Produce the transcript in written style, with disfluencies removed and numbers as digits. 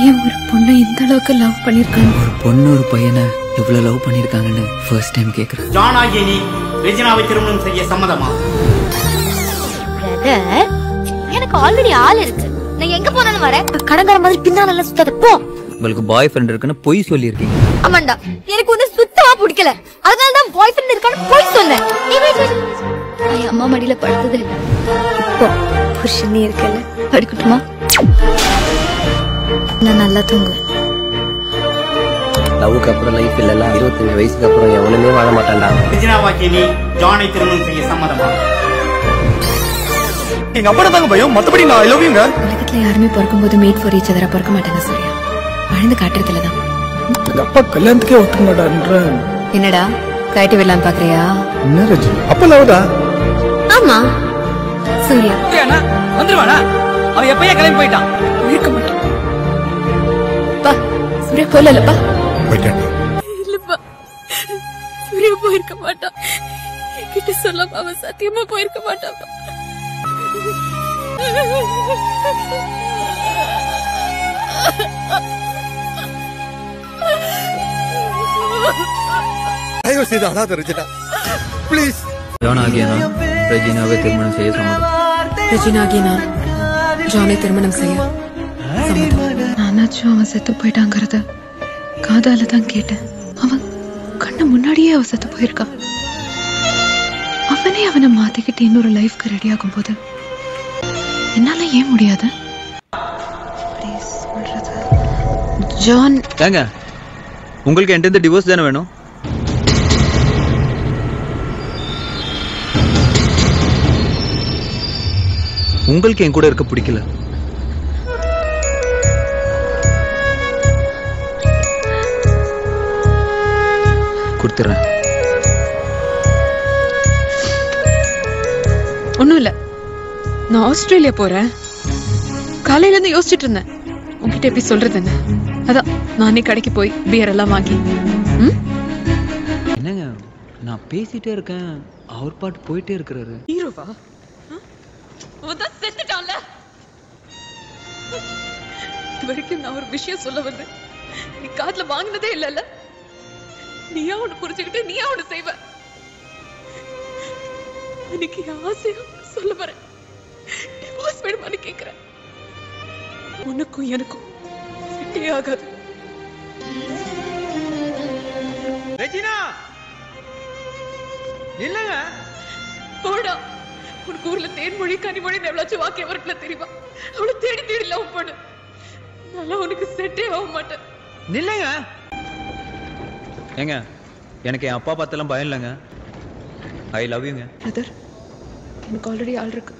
ஏன் ஒரு பொண்ணை இந்த அளவுக்கு லவ் பண்ணிருக்காங்க? ஒரு பொண்ணு ஒரு பையனை எவ்வளவு லவ் பண்ணிருக்காங்கன்னு ஃபர்ஸ்ட் டைம் கேக்குறேன். ஜான் ஆகிய நீ ரெஜினாவை திருமணம் செய்ய சம்மதமா? பிரதர், எனக்கு ஆல்ரெடி ஆள் இருக்கு. நான் எங்க போனாலும் வரேன். கடங்கார மாதிரி பின்னால சுத்தாத போ. உங்களுக்கு பாய் ஃப்ரெண்ட் இருக்குன்னு பொய் சொல்லியிருக்கீங்க. ஆமாண்டா, எனக்கு ஒண்ணு சுத்தமா பிடிக்கல. அதனால தான் பாய் ஃப்ரெண்ட் இருக்கான்னு பொய் சொன்னேன். என் அம்மா மடியில படுத்தது இல்ல. இப்போ புருஷனே இருக்கல. படுக்கட்டுமா? நான் நல்லா தூங்குவேன். லவ்வுக்கு அப்புறம் லைஃப் இல்ல. 25 வயசுக்கு அப்புறம் எவனுமே வாழ மாட்டான்டா. ரெஜினாவாகிய நீ ஜானை திருமணம் செய்ய சம்மதமா? எங்க அப்பா தாங்க பயம், மத்தபடி நான் ஐ லவ் யூங்க. உலகத்துல யாருமே பிறக்கும்போது மேட் ஃபார் ஈச் அதரா பிறக்க மாட்டாங்க சூர்யா. வாழ்ந்து காட்டுறதுலதான். எங்க அப்பா கல்யாணத்துக்கே ஒத்துக்க மாட்டான்ற. என்னடா கைட்டு விடலான்னு பாக்குறியா? என்ன ரஜி, அப்ப லவ்டா? ஆமா சூர்யா. வந்துருவானா? அவன் எப்பயே கிளம்பி போயிட்டான். இருக்க மாட்டான். பா சூர்யா போலப்பா. இல்லப்பா, சூர்யா போயிருக்க மாட்டான். என்கிட்ட சொல்லாம அவன் சத்தியமா போயிருக்க மாட்டான். தயவு செய்து அழாத ரெஜினா, ப்ளீஸ். ஜான் ஆகிய நான் ரெஜினாவை திருமணம் செய்ய சம்மதம். ரெஜினா ஆகிய நான் ஜானை திருமணம் செய்ய சம்மதம். நானாச்சும் அவன் செத்து போயிட்டாங்கிறத காதால தான் கேட்டேன். அவன் கண்ண முன்னாடியே அவன் செத்து போயிருக்கான். அவனே அவனை மாத்திக்கிட்டு இன்னொரு லைஃப்க்கு ரெடி ஆகும் போது என்னால ஏன் முடியாது? ஜான் ஏங்க, உங்களுக்கு என்கிட்ட டிவோர்ஸ் தானே வேணும்? உங்களுக்கு என் கூட இருக்க பிடிக்கல. கொடுத்துறேன். ஒண்ணும் இல்ல, நான் ஆஸ்திரேலியா போறேன். காலையில இருந்து யோசிச்சுட்டு இருந்தேன் உங்ககிட்ட எப்படி சொல்றது என்ன. அதான் நானே கடைக்கு போய் பியர் எல்லாம் வாங்கி. என்னங்க, நான் பேசிட்டே இருக்கேன், அவர் பாட்டு போயிட்டே இருக்கிறாரு. ஹீரோவா? செத்துட்டான்ல. இது வரைக்கும் நான் ஒரு விஷயம் சொல்ல வந்தேன், நீ காதுல வாங்கினதே இல்லல்ல. நீயா ஒண்ணு புரிஞ்சுக்கிட்டு நீயா ஒண்ணு செய்வ. எனக்கு ஆசையா சொல்ல வரேன், டிவோர்ஸ் வேணுமான்னு கேக்குறேன். உனக்கும் எனக்கும் செட்டே ஆகாது. ரெஜினா இல்லங்க, போடா. உனக்கு ஊர்ல தேன்மொழி கனிமொழி எவ்வளவு வாக்கிய வரக்குல தெரியுமா? அவளை தேடி தேடி லவ் பண்ணு. நல்லா உனக்கு செட்டே ஆக மாட்டேன். நில்லுங்க. ஏங்க, எனக்கு என் அப்பா பார்த்தெல்லாம் பயம் இல்லைங்க. ஐ லவ் யூங்க. பிரதர், எனக்கு ஆல்ரெடி ஆள் இருக்கு.